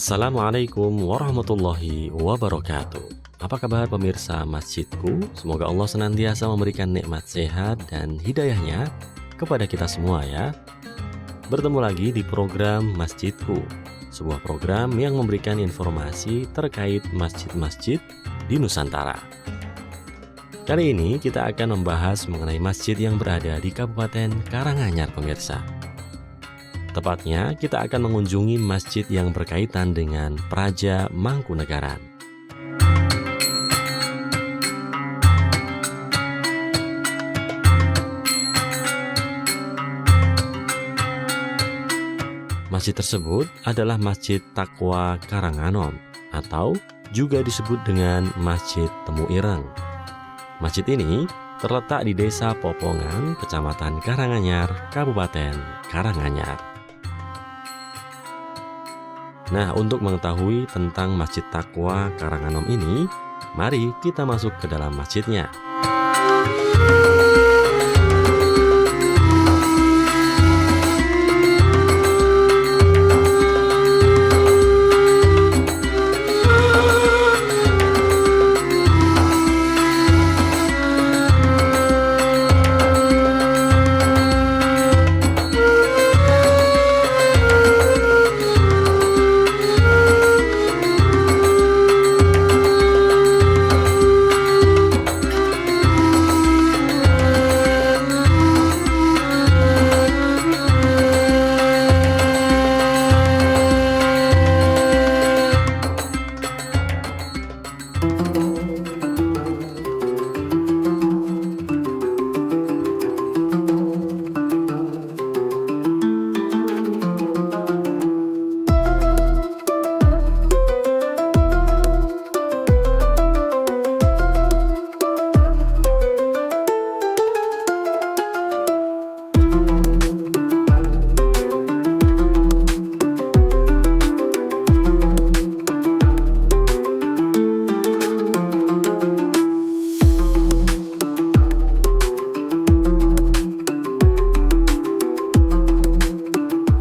Assalamualaikum warahmatullahi wabarakatuh. Apa kabar pemirsa masjidku? Semoga Allah senantiasa memberikan nikmat sehat dan hidayahnya kepada kita semua ya. Bertemu lagi di program Masjidku, sebuah program yang memberikan informasi terkait masjid-masjid di Nusantara. Kali ini kita akan membahas mengenai masjid yang berada di Kabupaten Karanganyar pemirsa. Tepatnya kita akan mengunjungi masjid yang berkaitan dengan Praja Mangkunegaran. Masjid tersebut adalah Masjid Taqwa Karanganom atau juga disebut dengan Masjid Temu Ireng. Masjid ini terletak di Desa Popongan, Kecamatan Karanganyar, Kabupaten Karanganyar. Nah, untuk mengetahui tentang Masjid Taqwa Karanganom ini, mari kita masuk ke dalam masjidnya.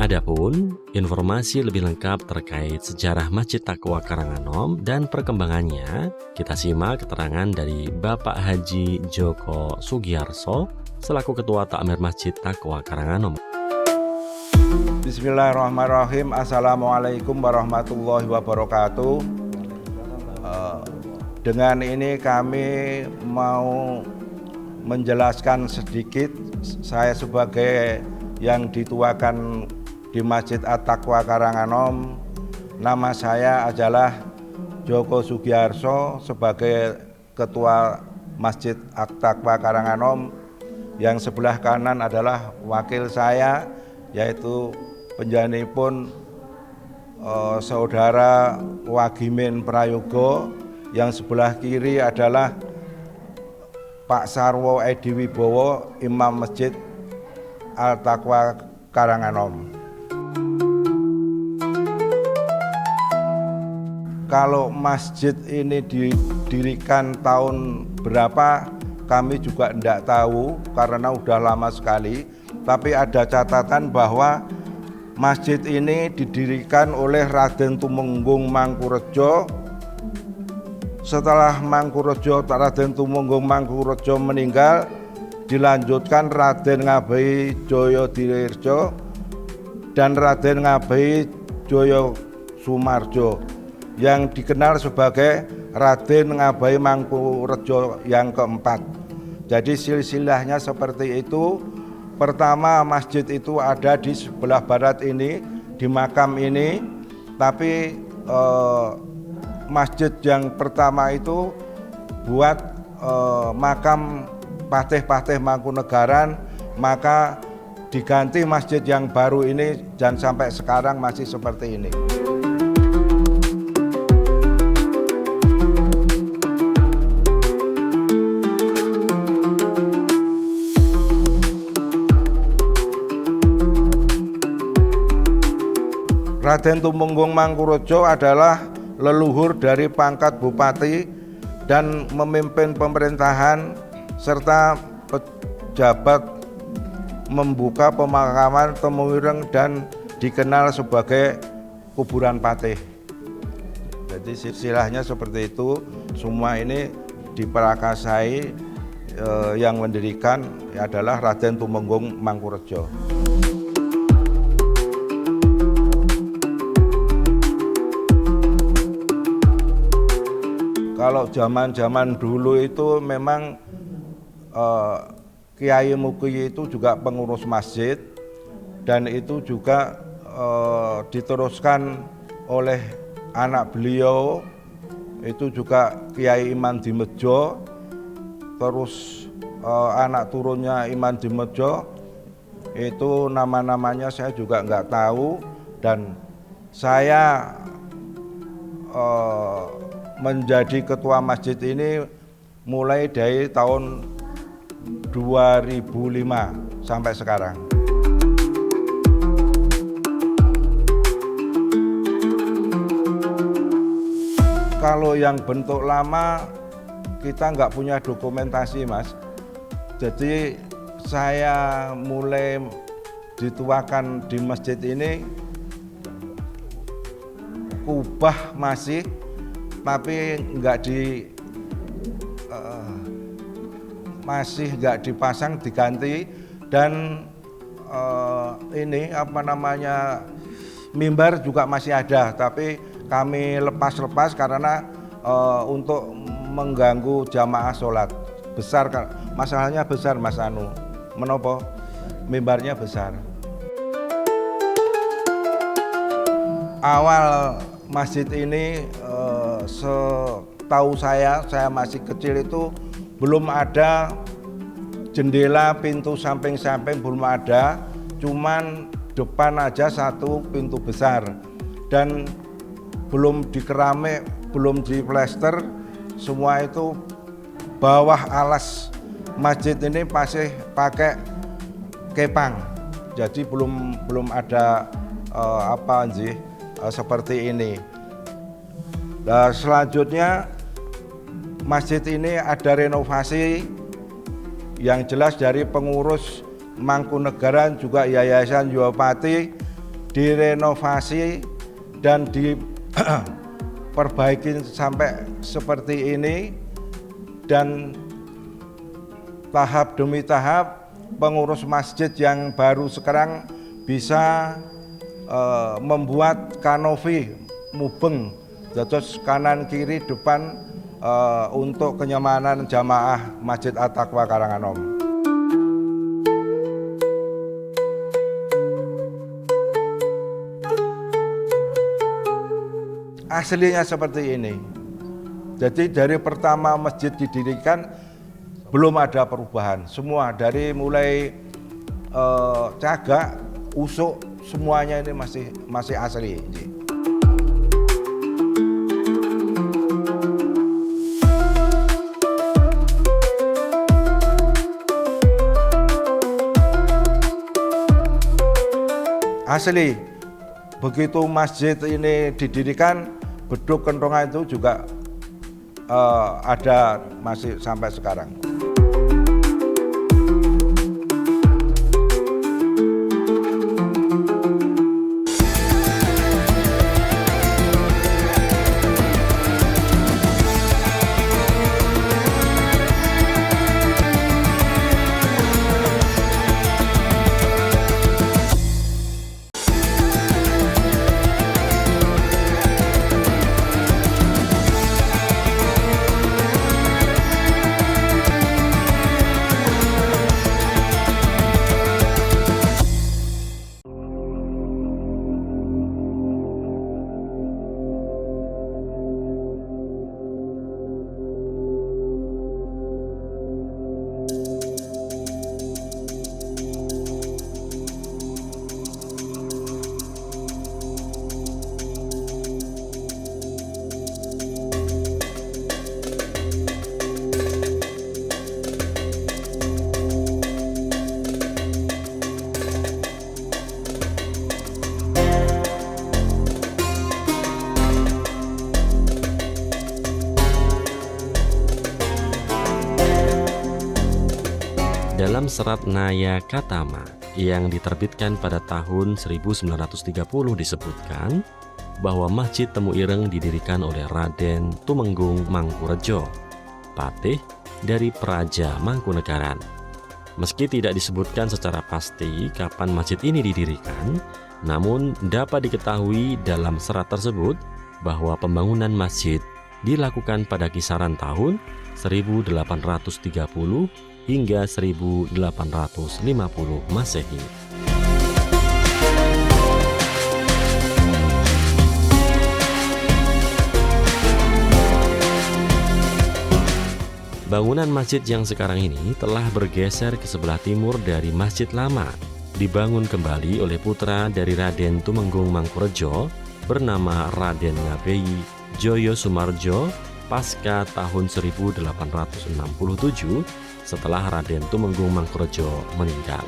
Adapun informasi lebih lengkap terkait sejarah Masjid Taqwa Karanganom dan perkembangannya, kita simak keterangan dari Bapak Haji Joko Sugiyarso selaku Ketua Takmir Masjid Taqwa Karanganom. Bismillahirrahmanirrahim. Assalamualaikum warahmatullahi wabarakatuh. Dengan ini kami mau menjelaskan sedikit. Saya sebagai yang dituakan di Masjid At-Taqwa Karanganom, nama saya adalah Joko Sugiyarso sebagai Ketua Masjid At-Taqwa Karanganom. Yang sebelah kanan adalah wakil saya, yaitu penjanipun Saudara Wagimin Prayogo. Yang sebelah kiri adalah Pak Sarwo Edi Wibowo, Imam Masjid At-Taqwa Karanganom. Kalau masjid ini didirikan tahun berapa kami juga tidak tahu karena udah lama sekali. Tapi ada catatan bahwa masjid ini didirikan oleh Raden Tumenggung Mangkurejo. Setelah Raden Tumenggung Mangkurejo meninggal, dilanjutkan Raden Ngabehi Joyodirjo dan Raden Ngabehi Joyo Sumarjo, yang dikenal sebagai Raden Ngabehi Mangkurejo yang keempat. Jadi silsilahnya seperti itu. Pertama masjid itu ada di sebelah barat ini, di makam ini. Tapi masjid yang pertama itu buat makam Patih-Patih Mangkunegaran, maka diganti masjid yang baru ini dan sampai sekarang masih seperti ini. Raden Tumenggung Mangkurejo adalah leluhur dari pangkat bupati dan memimpin pemerintahan serta pejabat membuka pemakaman Temu Ireng dan dikenal sebagai kuburan patih. Jadi silsilahnya seperti itu. Semua ini diperakasai, yang mendirikan adalah Raden Tumenggung Mangkurejo. Kalau zaman-zaman dulu itu memang Kiai Muki itu juga pengurus masjid, dan itu juga diteruskan oleh anak beliau, itu juga Kiai Iman Dimejo, terus anak turunnya Iman Dimejo, itu nama-namanya saya juga nggak tahu, dan saya menjadi ketua masjid ini mulai dari tahun 2005 sampai sekarang. Kalau yang bentuk lama kita nggak punya dokumentasi, Mas. Jadi saya mulai dituakan di masjid ini, kubah masih, tapi masih nggak dipasang, diganti, dan ini apa namanya, mimbar juga masih ada, tapi kami lepas karena untuk mengganggu jamaah sholat besar. Masalahnya besar, Mas Anu, menopo mimbarnya besar. Awal masjid ini setahu saya masih kecil itu belum ada jendela, pintu samping-samping belum ada, cuman depan aja satu pintu besar, dan belum dikeramik, belum diplester, semua itu bawah alas masjid ini masih pakai kepang, jadi belum ada seperti ini. Nah, selanjutnya masjid ini ada renovasi yang jelas dari pengurus Mangkunegaran, juga Yayasan Yowapati, direnovasi dan diperbaiki sampai seperti ini, dan tahap demi tahap pengurus masjid yang baru sekarang bisa membuat kanopi mubeng, terus kanan kiri depan, untuk kenyamanan jamaah Masjid At-Taqwa Karanganom. Aslinya seperti ini. Jadi dari pertama masjid didirikan belum ada perubahan. Semua dari mulai cagak, usuk, semuanya ini masih asli. Asli. Begitu masjid ini didirikan, beduk kentongan itu juga ada, masih sampai sekarang. Dalam serat Naya Katama yang diterbitkan pada tahun 1930 disebutkan bahwa Masjid Temu Ireng didirikan oleh Raden Tumenggung Mangkurejo, patih dari Praja Mangkunegaran. Meski tidak disebutkan secara pasti kapan masjid ini didirikan, namun dapat diketahui dalam serat tersebut bahwa pembangunan masjid dilakukan pada kisaran tahun 1830 hingga 1850 Masehi. Bangunan masjid yang sekarang ini telah bergeser ke sebelah timur dari masjid lama, dibangun kembali oleh putra dari Raden Tumenggung Mangkurejo bernama Raden Ngabeyi Joyo Sumarjo pasca tahun 1867 setelah Raden Tumenggung Mangkurejo meninggal.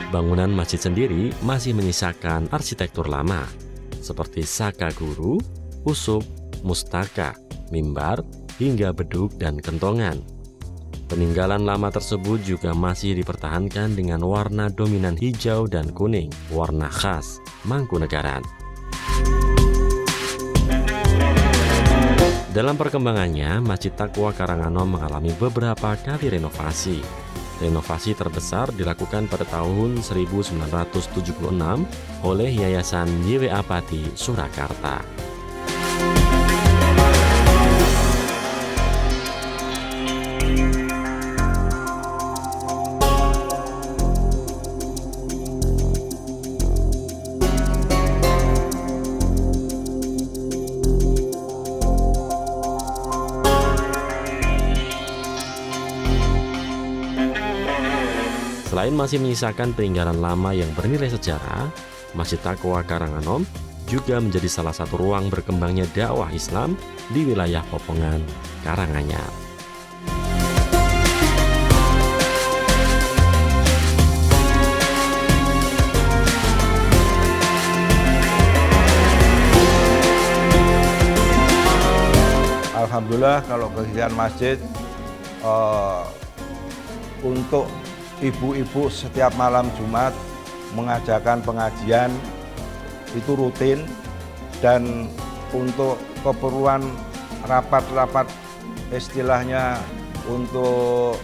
Bangunan masjid sendiri masih menyisakan arsitektur lama, seperti saka guru, usuk, mustaka, mimbar, hingga beduk dan kentongan. Peninggalan lama tersebut juga masih dipertahankan dengan warna dominan hijau dan kuning, warna khas Mangkunegaran. Dalam perkembangannya, Masjid Taqwa Karanganom mengalami beberapa kali renovasi. Renovasi terbesar dilakukan pada tahun 1976 oleh Yayasan YWA Pati Surakarta. Selain masih menyisakan peninggalan lama yang bernilai sejarah, Masjid Taqwa Karanganom juga menjadi salah satu ruang berkembangnya dakwah Islam di wilayah Popongan, Karanganyar. Alhamdulillah kalau kegiatan masjid untuk ibu-ibu setiap malam Jumat mengajarkan pengajian itu rutin, dan untuk keperluan rapat-rapat istilahnya untuk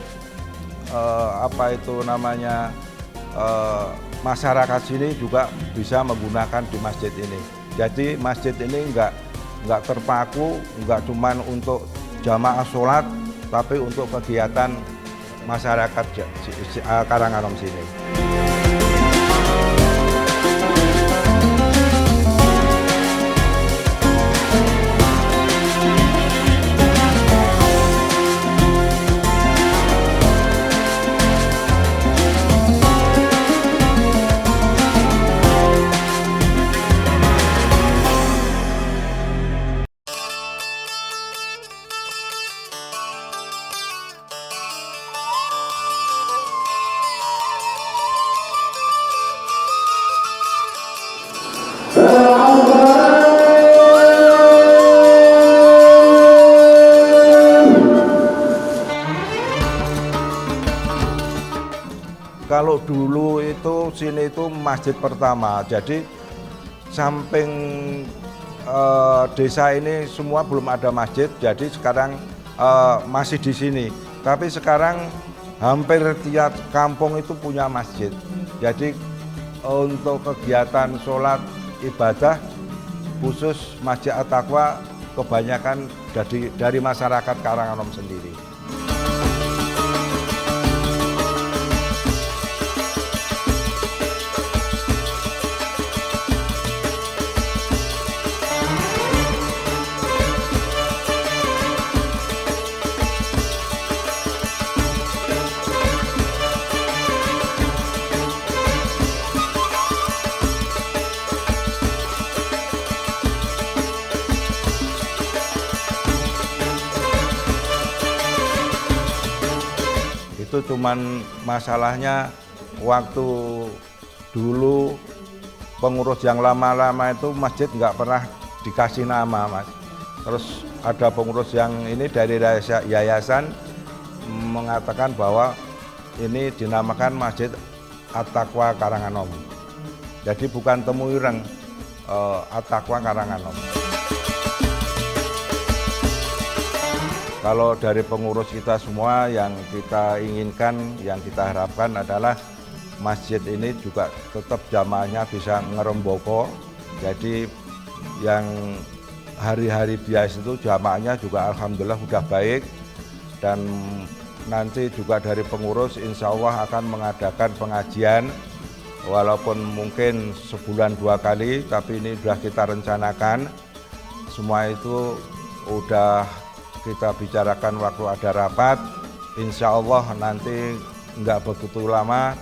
masyarakat sini juga bisa menggunakan di masjid ini. Jadi masjid ini nggak terpaku, nggak cuman untuk jamaah sholat, tapi untuk kegiatan masyarakat Karanganom sini. Kalau dulu itu sini itu masjid pertama, jadi samping desa ini semua belum ada masjid, jadi sekarang masih di sini. Tapi sekarang hampir tiap kampung itu punya masjid. Jadi untuk kegiatan sholat ibadah khusus Masjid At-Taqwa kebanyakan dari masyarakat Karanganom sendiri. Itu cuman masalahnya waktu dulu pengurus yang lama-lama itu masjid nggak pernah dikasih nama, Mas. Terus ada pengurus yang ini dari yayasan mengatakan bahwa ini dinamakan Masjid At-Taqwa Karanganom. Jadi bukan Temuireng, At-Taqwa Karanganom. Kalau dari pengurus kita semua yang kita inginkan, yang kita harapkan adalah masjid ini juga tetap jamaahnya bisa ngeremboko. Jadi yang hari-hari biasa itu jamaahnya juga alhamdulillah sudah baik, dan nanti juga dari pengurus insya Allah akan mengadakan pengajian walaupun mungkin sebulan 2 kali, tapi ini sudah kita rencanakan. Semua itu udah kita bicarakan waktu ada rapat. Insya Allah nanti nggak begitu lama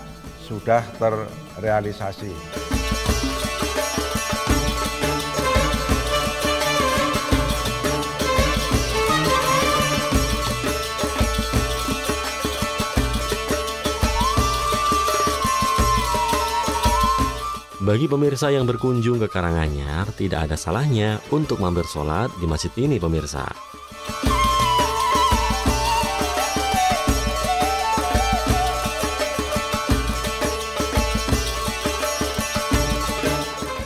sudah terrealisasi. Bagi pemirsa yang berkunjung ke Karanganyar, tidak ada salahnya untuk mampir sholat di masjid ini pemirsa.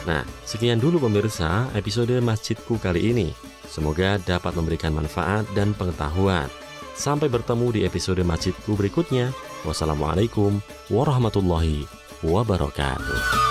Nah, sekian dulu pemirsa episode Masjidku kali ini. Semoga dapat memberikan manfaat dan pengetahuan. Sampai bertemu di episode Masjidku berikutnya. Wassalamualaikum warahmatullahi wabarakatuh.